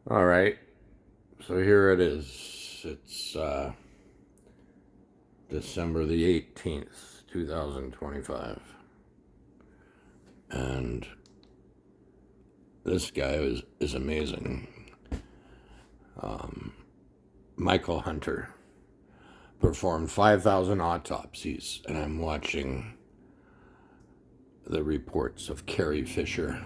All right, so here it is. It's December the 18th, 2025. And this guy is amazing. Michael Hunter performed 5,000 autopsies, and I'm watching the reports of Carrie Fisher.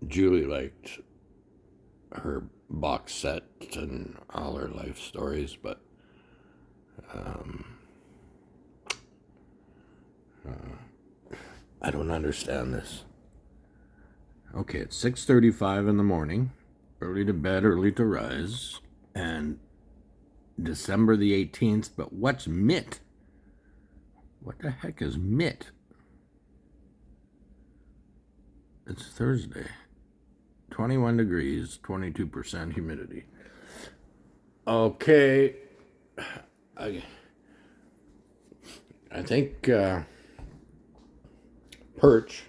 Julie liked her box set and all her life stories, but I don't understand this. Okay, it's 6:35 in the morning. Early to bed, early to rise. And December the 18th, but what's mitt? What the heck is mitt? It's Thursday. 21 degrees, 22% humidity. Okay. I think Perch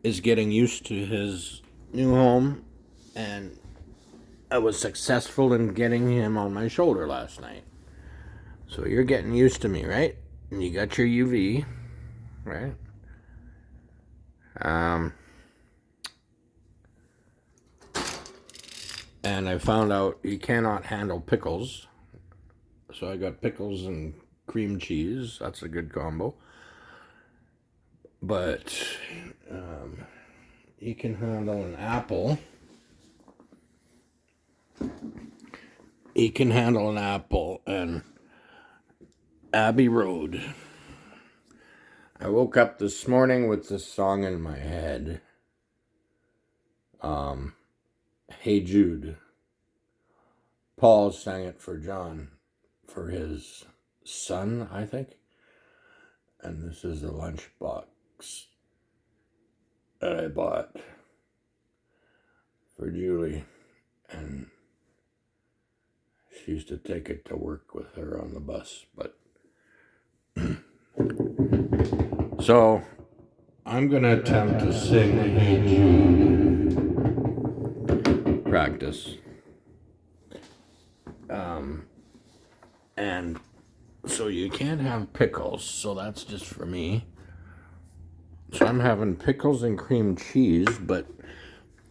is getting used to his new home, and I was successful in getting him on my shoulder last night. So you're getting used to me, right? And you got your UV, right? And I found out he cannot handle pickles. So I got pickles and cream cheese. That's a good combo. But he can handle an apple. He can handle an apple and Abbey Road. I woke up this morning with this song in my head. Hey Jude. Paul sang it for John, for his son, I think. And this is the lunchbox that I bought for Julie. And she used to take it to work with her on the bus. But so I'm going to attempt to sing Hey Jude. Practice. And so you can't have pickles, so that's just for me. So I'm having pickles and cream cheese, but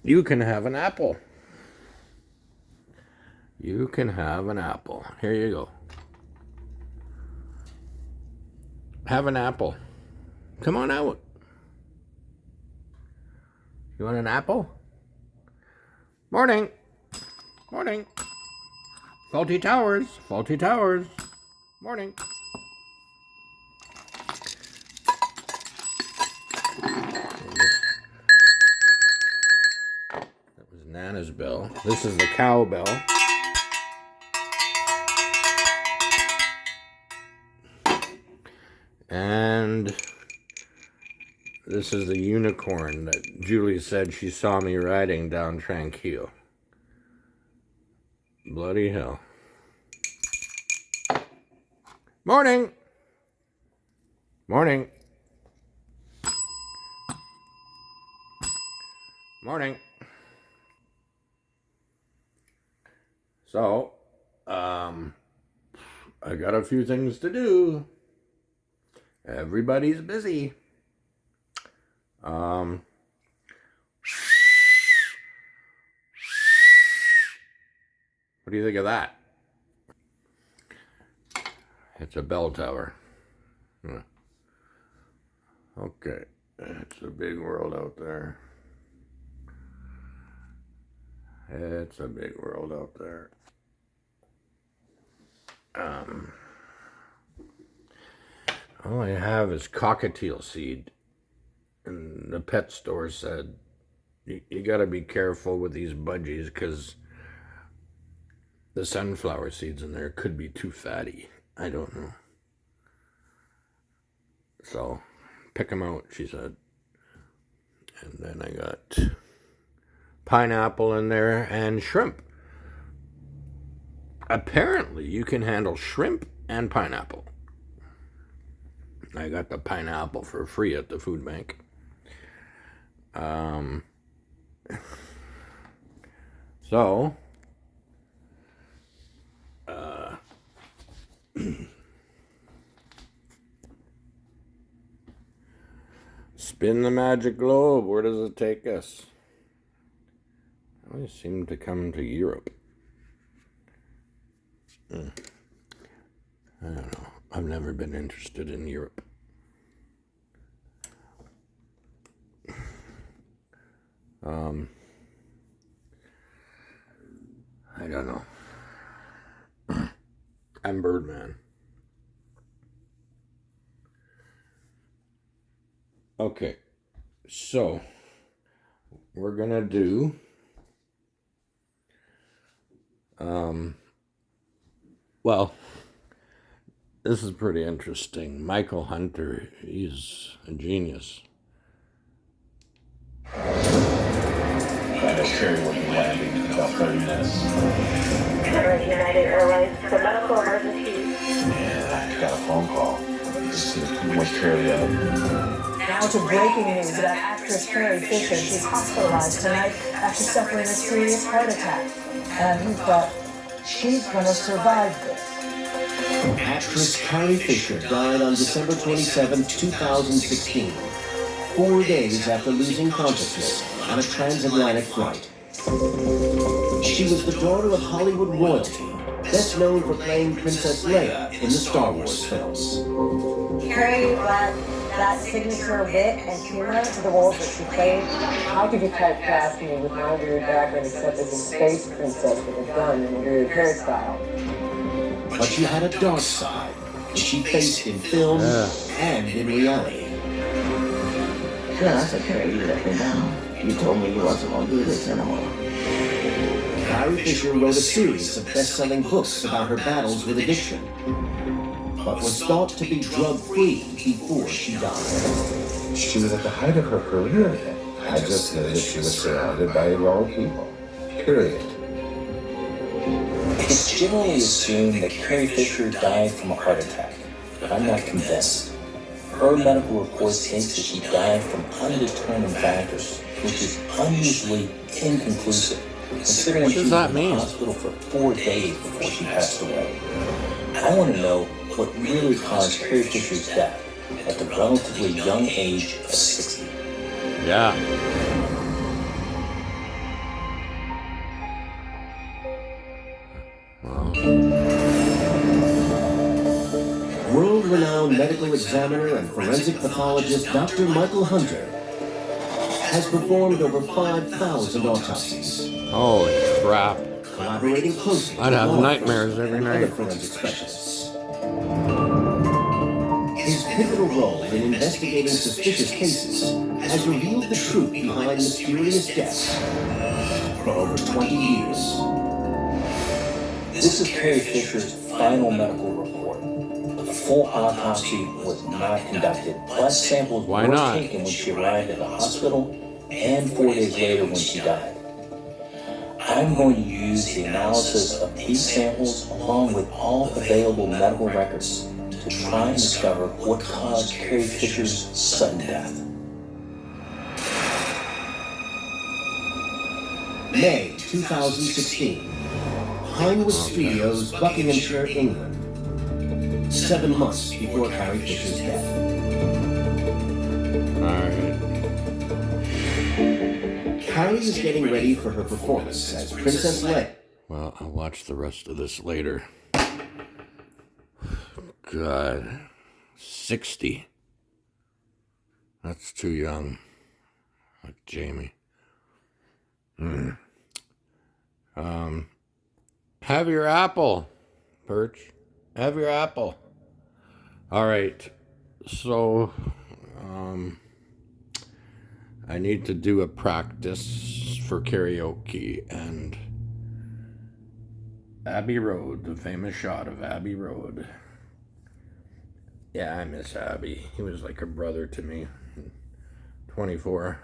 you can have an apple. You can have an apple. Here you go. Have an apple. Come on out. You want an apple? Morning. Morning. Faulty Towers. Faulty Towers. Morning. That was Nana's bell. This is the cow bell. And this is the unicorn that Julie said she saw me riding down Tranquil. Bloody hell. Morning. Morning. Morning. So, I got a few things to do. Everybody's busy. What do you think of that? It's a bell tower. Okay, it's a big world out there. It's a big world out there. All I have is cockatiel seed. And the pet store said, you got to be careful with these budgies because the sunflower seeds in there could be too fatty. I don't know. So, pick them out, she said. And then I got pineapple in there and shrimp. Apparently, you can handle shrimp and pineapple. I got the pineapple for free at the food bank. So, spin the magic globe. Where does it take us? I always seem to come to Europe. I don't know. I've never been interested in Europe. I don't know. I'm Birdman. Okay, so we're gonna do well, this is pretty interesting. Michael Hunter, he's a genius. Carrie will be landing in about 30 minutes. United Airlines for medical emergency. And I got a phone call. Just to wake Carrie up. Now to breaking news about actress Carrie Fisher. She's hospitalized tonight after suffering a serious heart attack. And he thought she's going to survive this. Actress Carrie Fisher died on December 27, 2016, 4 days after losing consciousness on a transatlantic flight. She was the daughter of Hollywood royalty, best known for playing Princess Leia in the Star Wars films. Carrie brought that signature wit and humor to the roles that she played. How could you typecast me with my weird background except as a space princess with a gun and a weird hairstyle? But she had a dark side, which she faced in film and in reality. Sure, I said, Carrie, you let me down. You told me you wasn't going to do this anymore. Carrie Fisher wrote a series of best-selling books about her battles with addiction, but was thought to be drug-free before she died. She was at the height of her career then. I just knew that she was surrounded by the wrong people. Period. It's generally assumed that Carrie Fisher died from a heart attack, but I'm not convinced. Her medical report states that she died from undetermined factors, which is unusually inconclusive, considering What she does was that in mean? the hospital for 4 days before she passed away. I want to know what really caused Carrie Fisher's death at the relatively young age of 60. Yeah. World-renowned medical examiner and forensic pathologist Dr. Michael Hunter has performed over 5,000 autopsies, Holy crap. collaborating closely I'd have with law nightmares every enforcement and night. other forensic specialists. His pivotal role in investigating suspicious cases has revealed the truth behind mysterious deaths for over 20 years. This is Carrie Fisher's final medical report. A full autopsy was not conducted. Blood samples Why were not? taken when she arrived at the hospital and 4 days later when she died. I'm going to use the analysis of these samples along with all available medical records to try and discover what caused Carrie Fisher's sudden death. May 2016. Pinewood Studios, Buckinghamshire, England. 7 months before Carrie Fisher's death. Alright. Carrie is getting ready for her performance as Princess Leia. Well, I'll watch the rest of this later. God. 60. That's too young. Like Jamie. Have your apple, Perch. Have your apple. All right. So, I need to do a practice for karaoke and Abbey Road, the famous shot of Abbey Road. Yeah, I miss Abbey. He was like a brother to me. 24.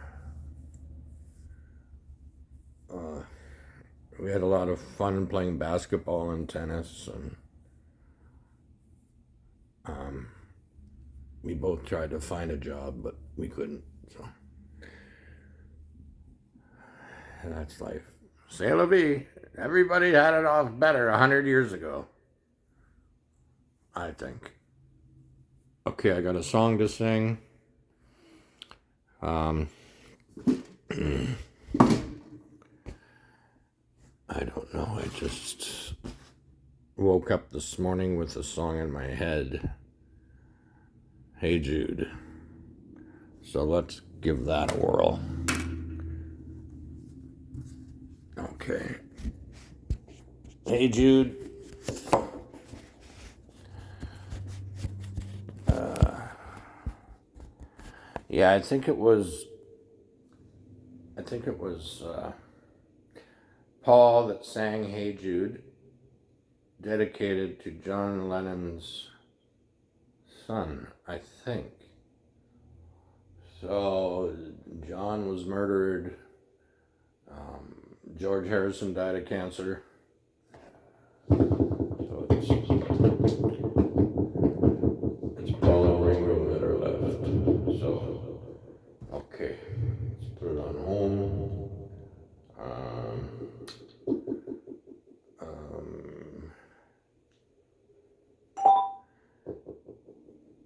We had a lot of fun playing basketball and tennis, and we both tried to find a job, but we couldn't. So and that's life. C'est la vie. Everybody had it off better 100 years ago, I think. Okay, I got a song to sing. I don't know. I just woke up this morning with a song in my head. Hey Jude. So let's give that a whirl. Okay. Hey Jude. Yeah, I think it was Paul that sang Hey Jude, dedicated to John Lennon's son, I think. So John was murdered. George Harrison died of cancer. So it's Paul and Ringo that are left. So, okay, let's put it on home.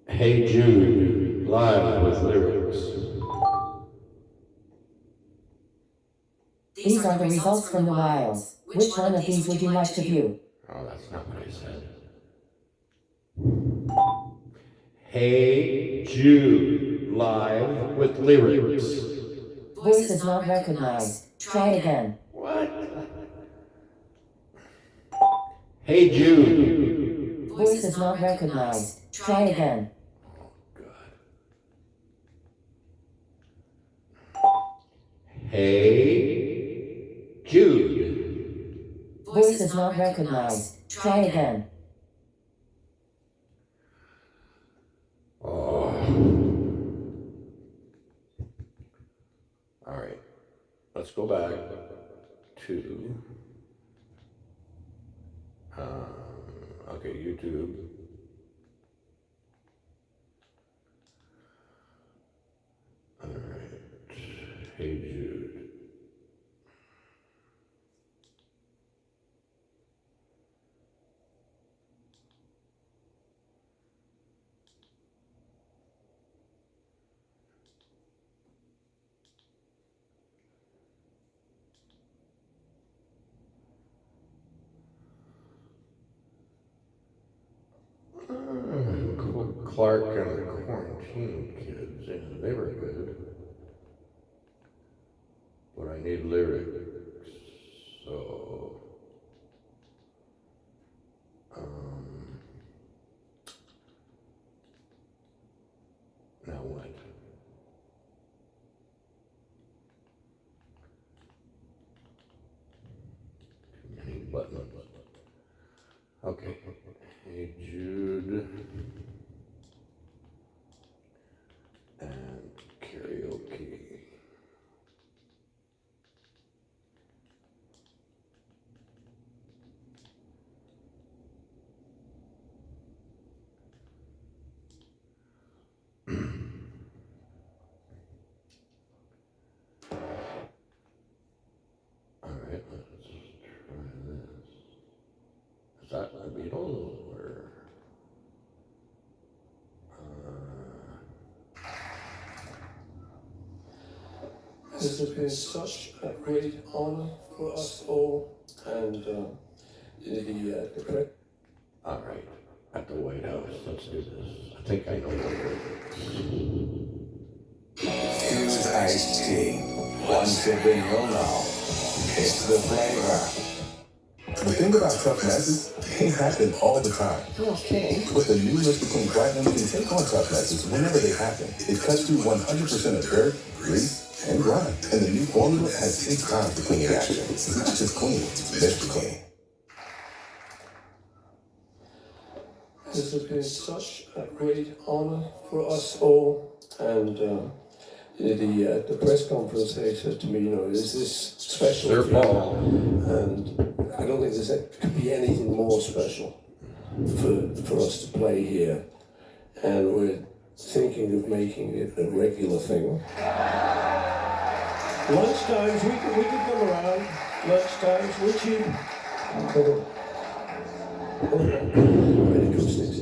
Hey Jude, live with lyrics. These are the results from the wiles. Which one of these would you like to view? Oh, that's not what I said. Hey Jude, live with lyrics. Voice is not recognized. Try again. What? Hey Jude. Voice is not recognized. Try again. Oh, God. Hey Jude. Voice is not recognized. Try again. Oh. All right. Let's go back to okay, YouTube. All right. Hey Jude. Clark and the Quarantine Kids, yeah, they were good. But I need lyrics, so now what? Too many buttons. Okay. Hey Jude. And karaoke. All right, let's try this. Is that the Beatles or? This has been such a great honor for us all, and the correct. All right, at the White House. Let's do this. I think I know the lyrics. Fused iced tea. One sip and you'll know. It's the flavor. The thing about tough messes, they happen all the time. Okay. With the new Mr. Clean Platinum, you can take on tough messes whenever they happen. It cuts through 100% of dirt, grease, and grime. And the new formula has 6 times the cleaning action. It's not just clean, it's Mr. Clean. This has been such a great honor for us all, and the press conference, they said to me, you know, is this special? Sir Paul. And I don't think could be anything more special for us to play here, and we're thinking of making it a regular thing. Lunchtimes, we can come around. Lunchtimes, we're cheap. Acoustics.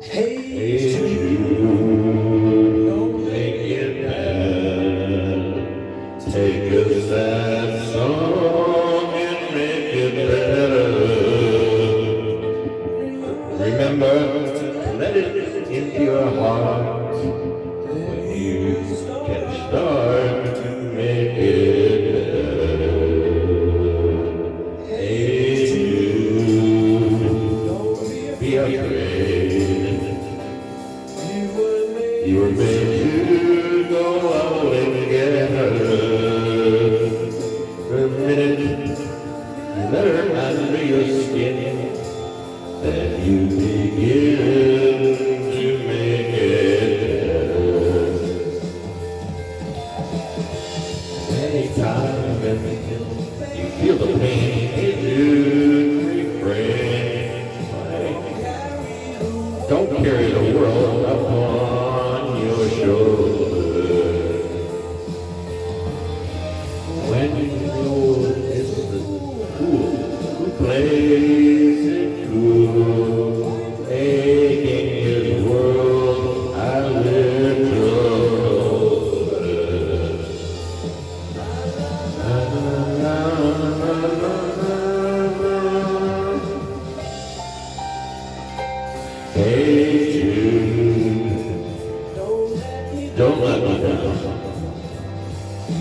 Hey, Jude, Don't make it bad. Take a sad song and make it better. Remember to let it into your heart. You can start to make it better. Hey, Jude, be afraid. You were made to go out and get her. The minute you let her under your skin, then you begin to make it better. Anytime you feel the pain, you refrain. Don't carry the world upon your shoulders. When you know it's the fool who plays it cool, making his world a little older. Hey Jude, don't let me down.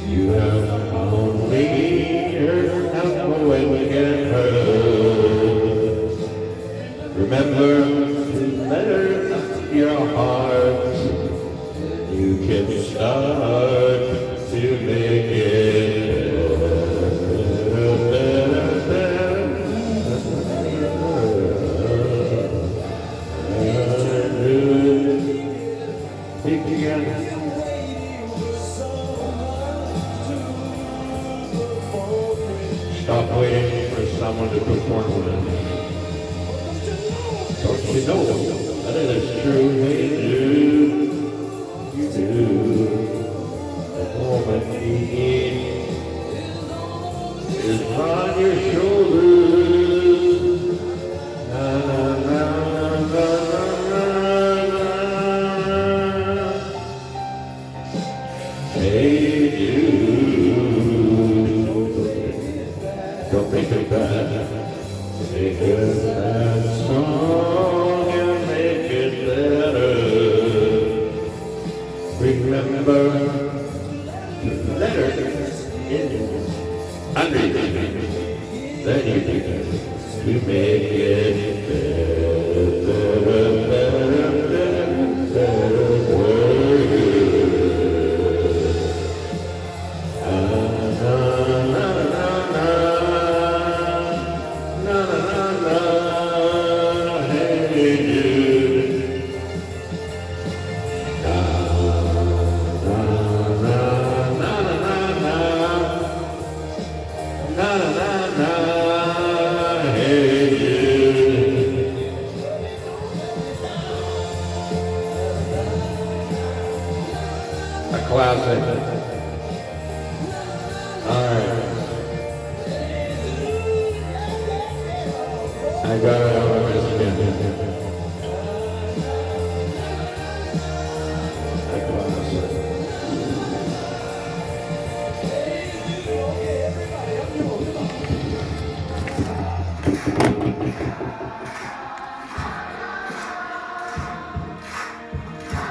You have only heard how when we get hurt. Remember to let her up your heart. You can start to make it Stop waiting for someone to perform with us. Don't you know that it is true? They do. You do. The moment you need is on your shoulders. Na, na, na, na, na, na, na. Hey, don't make it bad. Make it that song and make it better. Remember to let her in under you. Then you can to make it better, better, better, better for you. A classic. All right. I got